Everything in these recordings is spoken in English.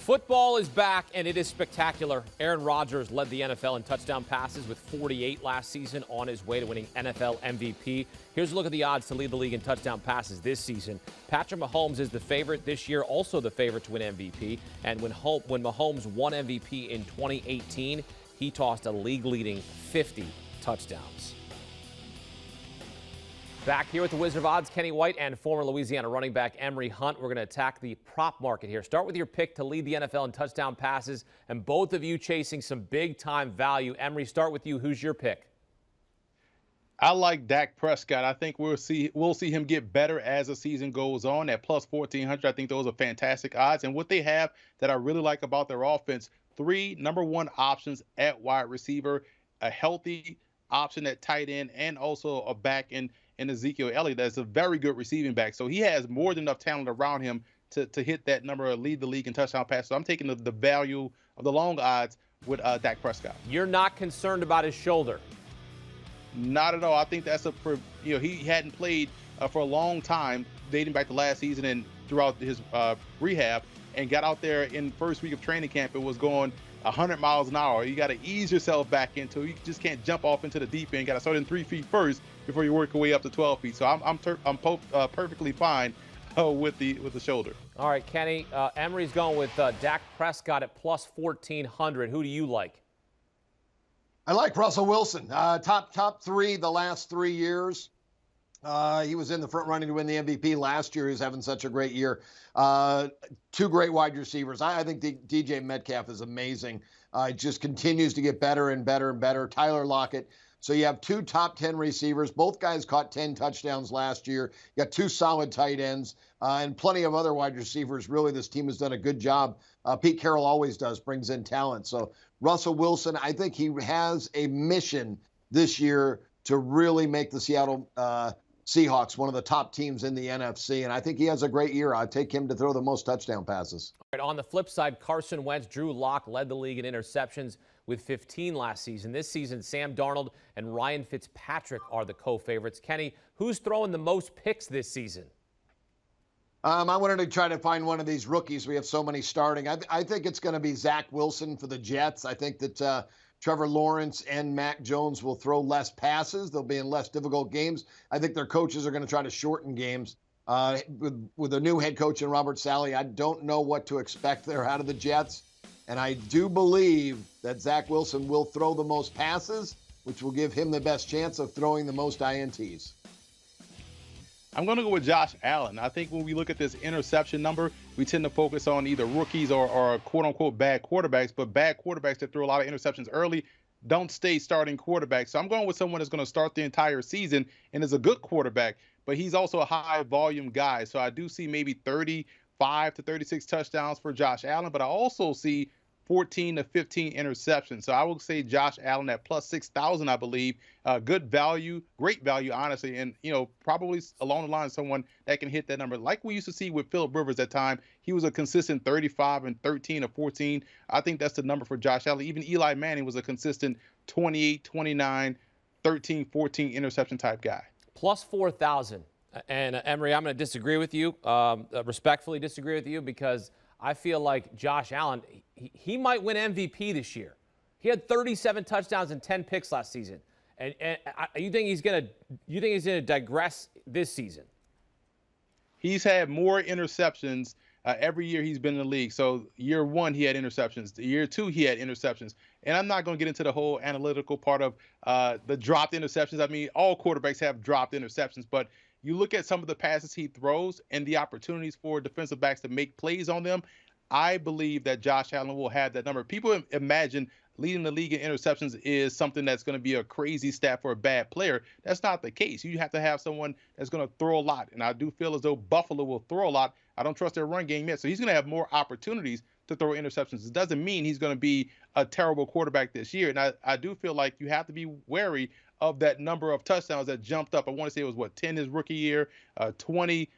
Football is back, and it is spectacular. Aaron Rodgers led the NFL in touchdown passes with 48 last season, on his way to winning NFL MVP. Here's a look at the odds to lead the league in touchdown passes this season. Patrick Mahomes is the favorite this year, also the favorite to win MVP. And when Mahomes won MVP in 2018, he tossed a league-leading 50 touchdowns. Back here with the Wizard of Odds, Kenny White, and former Louisiana running back Emory Hunt. We're going to attack the prop market here. Start with your pick to lead the NFL in touchdown passes, and both of you chasing some big-time value. Emory, start with you. Who's your pick? I like Dak Prescott. I think we'll see him get better as the season goes on. At plus 1,400, I think those are fantastic odds. And what they have that I really like about their offense, 3 number 1 options at wide receiver, a healthy option at tight end, and also a back in Ezekiel Elliott that's a very good receiving back. So he has more than enough talent around him to hit that number or lead the league in touchdown passes. So I'm taking the value of the long odds with Dak Prescott. You're not concerned about his shoulder? Not at all. I think that's he hadn't played for a long time, dating back to last season and throughout his rehab, and got out there in first week of training camp. It was going 100 miles an hour. You got to ease yourself back into it. You just can't jump off into the deep end. You got to start in 3 feet first before you work your way up to 12 feet. So I'm perfectly fine with the shoulder. All right, Kenny. Emory's going with Dak Prescott at plus 1,400. Who do you like? I like Russell Wilson. Top 3 the last 3 years. He was in the front running to win the MVP last year. He was having such a great year. 2 great wide receivers. I think DJ Metcalf is amazing. Just continues to get better and better and better. Tyler Lockett. So you have 2 top 10 receivers. Both guys caught 10 touchdowns last year. You got 2 solid tight ends and plenty of other wide receivers. Really, this team has done a good job. Pete Carroll always does, brings in talent. So Russell Wilson, I think he has a mission this year to really make the Seattle Seahawks one of the top teams in the NFC, and I think he has a great year. I'd take him to throw the most touchdown passes. All right, on the flip side, Carson Wentz, Drew Lock led the league in interceptions with 15 last season. This season, Sam Darnold and Ryan Fitzpatrick are the co-favorites. Kenny, who's throwing the most picks this season? I wanted to try to find one of these rookies. We have so many starting. I think it's going to be Zach Wilson for the Jets. I think that Trevor Lawrence and Mac Jones will throw less passes. They'll be in less difficult games. I think their coaches are going to try to shorten games. With a new head coach in Robert Saleh, I don't know what to expect there out of the Jets. And I do believe that Zach Wilson will throw the most passes, which will give him the best chance of throwing the most INTs. I'm going to go with Josh Allen. I think when we look at this interception number, we tend to focus on either rookies or quote-unquote bad quarterbacks, but bad quarterbacks that throw a lot of interceptions early don't stay starting quarterbacks. So I'm going with someone that's going to start the entire season and is a good quarterback, but he's also a high-volume guy. So I do see maybe 35 to 36 touchdowns for Josh Allen, but I also see 14 to 15 interceptions. So I will say Josh Allen at plus 6,000, I believe. Good value, great value, honestly. And, probably along the line of someone that can hit that number. Like we used to see with Phillip Rivers at time, he was a consistent 35 and 13 or 14. I think that's the number for Josh Allen. Even Eli Manning was a consistent 28, 29, 13, 14 interception type guy. Plus 4,000. And Emory, I'm going to disagree with you, respectfully disagree with you, because I feel like Josh Allen, he might win MVP this year. He had 37 touchdowns and 10 picks last season. And you think he's going to digress this season? He's had more interceptions every year he's been in the league. So year 1, he had interceptions. Year 2, he had interceptions. And I'm not going to get into the whole analytical part of the dropped interceptions. I mean, all quarterbacks have dropped interceptions, but you look at some of the passes he throws and the opportunities for defensive backs to make plays on them. I believe that Josh Allen will have that number. People imagine leading the league in interceptions is something that's going to be a crazy stat for a bad player. That's not the case. You have to have someone that's going to throw a lot. And I do feel as though Buffalo will throw a lot. I don't trust their run game yet. So he's going to have more opportunities to throw interceptions. It doesn't mean he's going to be a terrible quarterback this year. And I do feel like you have to be wary of that number of touchdowns that jumped up. I want to say it was 10 his rookie year, 20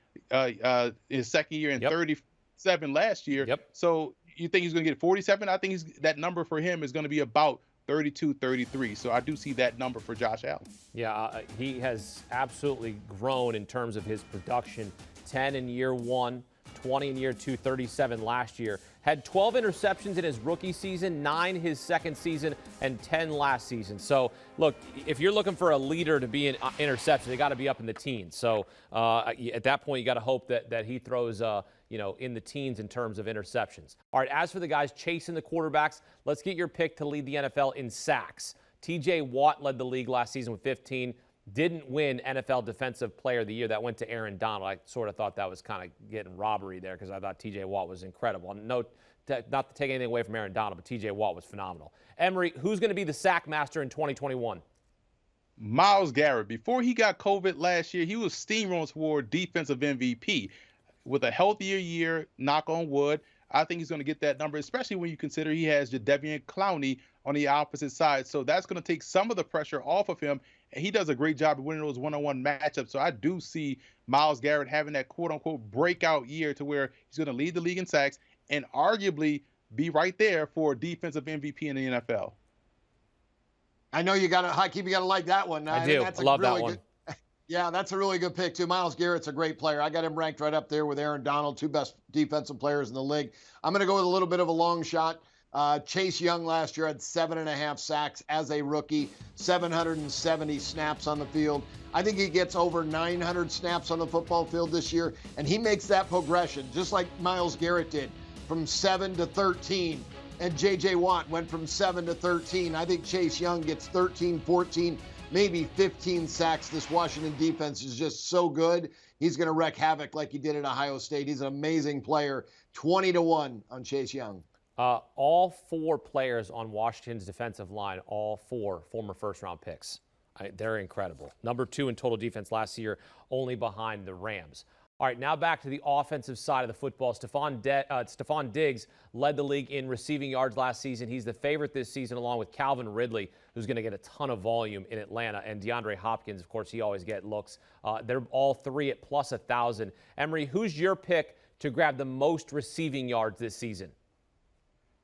his second year, and 37 last year. So you think he's going to get 47? I think that number for him is going to be about 32, 33. So I do see that number for Josh Allen. Yeah, he has absolutely grown in terms of his production. 10 in year 1, 20 in year 2, 37 last year. Had 12 interceptions in his rookie season, 9 his second season, and 10 last season. So, look, if you're looking for a leader to be in interceptions, they got to be up in the teens. So, at that point, you got to hope that he throws, in the teens in terms of interceptions. All right, as for the guys chasing the quarterbacks, let's get your pick to lead the NFL in sacks. T.J. Watt led the league last season with 15. Didn't win NFL Defensive Player of the Year. That went to Aaron Donald. I sort of thought that was kind of getting robbery there because I thought T.J. Watt was incredible. Not to take anything away from Aaron Donald, but T.J. Watt was phenomenal. Emory, who's going to be the sack master in 2021? Myles Garrett. Before he got COVID last year, he was steamrolling toward defensive MVP. With a healthier year, knock on wood, I think he's going to get that number, especially when you consider he has Jadeveon Clowney on the opposite side. So that's going to take some of the pressure off of him. And he does a great job of winning those one-on-one matchups. So I do see Myles Garrett having that quote-unquote breakout year to where he's going to lead the league in sacks and arguably be right there for defensive MVP in the NFL. I know you got to, Hakeem, you got to like that one. I do. I love that one. Yeah, that's a really good pick, too. Myles Garrett's a great player. I got him ranked right up there with Aaron Donald, 2 best defensive players in the league. I'm going to go with a little bit of a long shot. Chase Young last year had 7.5 sacks as a rookie, 770 snaps on the field. I think he gets over 900 snaps on the football field this year, and he makes that progression, just like Myles Garrett did, from 7 to 13. And J.J. Watt went from 7 to 13. I think Chase Young gets 13, 14, maybe 15 sacks. This Washington defense is just so good. He's going to wreak havoc like he did at Ohio State. He's an amazing player. 20-1 on Chase Young. All 4 players on Washington's defensive line, all 4 former first-round picks. They're incredible. Number 2 in total defense last year, only behind the Rams. All right, now back to the offensive side of the football. Stephon Diggs led the league in receiving yards last season. He's the favorite this season, along with Calvin Ridley, who's going to get a ton of volume in Atlanta. And DeAndre Hopkins, of course, he always gets looks. They're all 3 at plus 1,000. Emory, who's your pick to grab the most receiving yards this season?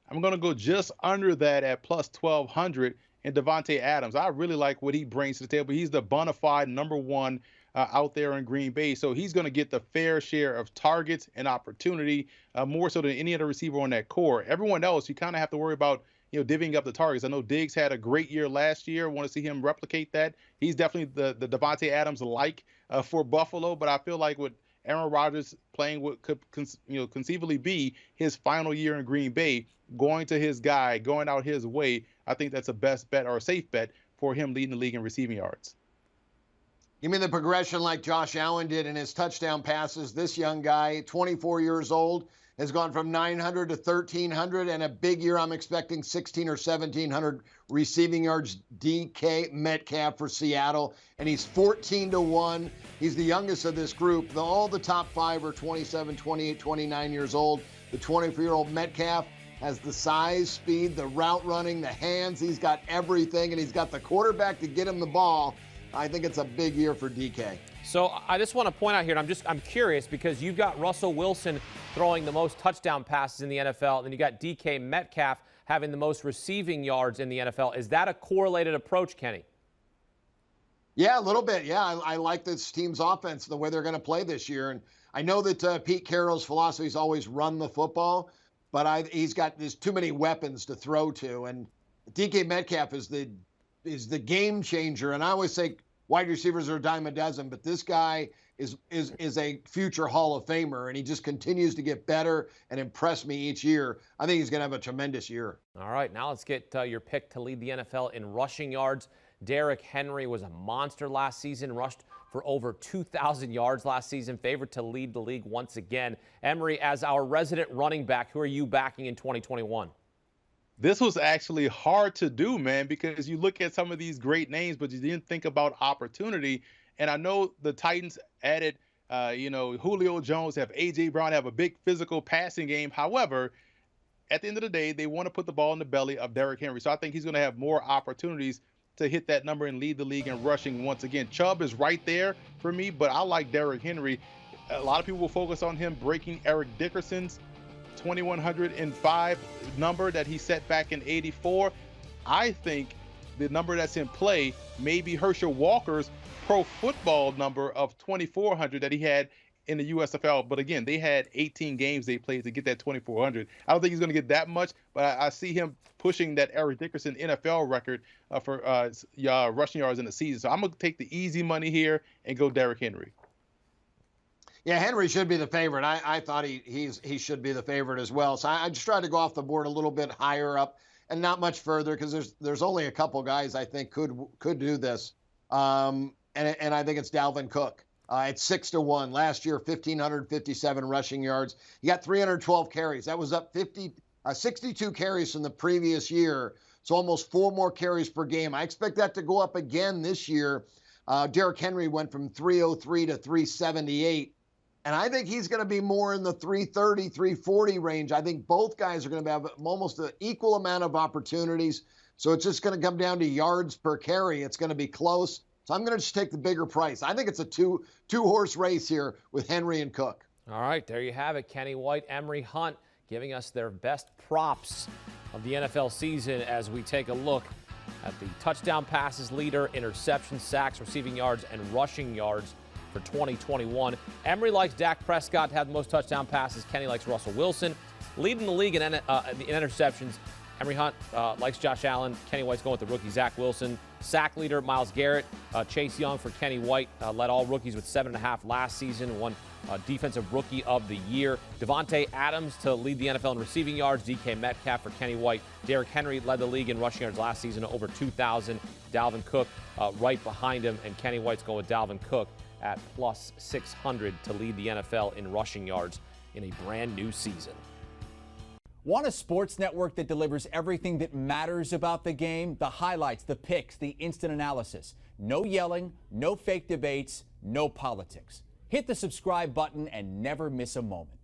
I'm going to go just under that at plus 1,200 in Devontae Adams. I really like what he brings to the table. He's the bona fide number 1 out there in Green Bay. So he's going to get the fair share of targets and opportunity, more so than any other receiver on that core. Everyone else, you kind of have to worry about, divvying up the targets. I know Diggs had a great year last year. I want to see him replicate that. He's definitely the Devontae Adams like for Buffalo, but I feel like with Aaron Rodgers playing what could conceivably be his final year in Green Bay, going to his guy, going out his way, I think that's a best bet or a safe bet for him leading the league in receiving yards. You mean the progression like Josh Allen did in his touchdown passes? This young guy, 24 years old, has gone from 900 to 1,300, and a big year I'm expecting 1,600 or 1,700 receiving yards. DK Metcalf for Seattle, and he's 14-1. He's the youngest of this group. All the top 5 are 27, 28, 29 years old. The 24-year-old Metcalf has the size, speed, the route running, the hands. He's got everything, and he's got the quarterback to get him the ball. I think it's a big year for DK. So I just want to point out here, and I'm curious because you've got Russell Wilson throwing the most touchdown passes in the NFL, and then you got DK Metcalf having the most receiving yards in the NFL. Is that a correlated approach, Kenny? Yeah, a little bit. Yeah, I like this team's offense, the way they're going to play this year. And I know that Pete Carroll's philosophy is always run the football, but there's too many weapons to throw to. And DK Metcalf is the game changer. And I always say wide receivers are a dime a dozen, but this guy is a future Hall of Famer, and he just continues to get better and impress me each year. I think he's going to have a tremendous year. All right, now let's get your pick to lead the NFL in rushing yards. Derrick Henry was a monster last season, rushed for over 2,000 yards last season, favored to lead the league once again. Emory, as our resident running back, who are you backing in 2021? This was actually hard to do, man, because you look at some of these great names, but you didn't think about opportunity. And I know the Titans added, Julio Jones, have A.J. Brown, have a big physical passing game. However, at the end of the day, they want to put the ball in the belly of Derrick Henry. So I think he's going to have more opportunities to hit that number and lead the league in rushing once again. Chubb is right there for me, but I like Derrick Henry. A lot of people will focus on him breaking Eric Dickerson's 2,105 number that he set back in '84. I think the number that's in play may be Herschel Walker's pro football number of 2,400 that he had in the USFL. But again, they had 18 games they played to get that 2,400. I don't think he's going to get that much, but I see him pushing that Eric Dickerson NFL record for rushing yards in the season. So I'm going to take the easy money here and go Derrick Henry. Yeah, Henry should be the favorite. I thought he should be the favorite as well. So I just tried to go off the board a little bit higher up and not much further because there's only a couple guys I think could do this. And I think it's Dalvin Cook. It's 6-1. Last year, 1,557 rushing yards. He got 312 carries. That was up 62 carries from the previous year. So almost 4 more carries per game. I expect that to go up again this year. Derrick Henry went from 303 to 378. And I think he's going to be more in the 330, 340 range. I think both guys are going to have almost an equal amount of opportunities. So it's just going to come down to yards per carry. It's going to be close. So I'm going to just take the bigger price. I think it's a two-horse race here with Henry and Cook. All right, there you have it. Kenny White, Emory Hunt giving us their best props of the NFL season as we take a look at the touchdown passes leader, interceptions, sacks, receiving yards, and rushing yards for 2021. Emory likes Dak Prescott to have the most touchdown passes. Kenny likes Russell Wilson. Leading the league in interceptions, Emory Hunt likes Josh Allen. Kenny White's going with the rookie Zach Wilson. Sack leader Myles Garrett. Chase Young for Kenny White led all rookies with 7.5 last season. Won Defensive Rookie of the Year. Devontae Adams to lead the NFL in receiving yards. DK Metcalf for Kenny White. Derrick Henry led the league in rushing yards last season, over 2,000. Dalvin Cook right behind him, and Kenny White's going with Dalvin Cook at plus 600 to lead the NFL in rushing yards in a brand new season. Want a sports network that delivers everything that matters about the game? The highlights, the picks, the instant analysis. No yelling, no fake debates, no politics. Hit the subscribe button and never miss a moment.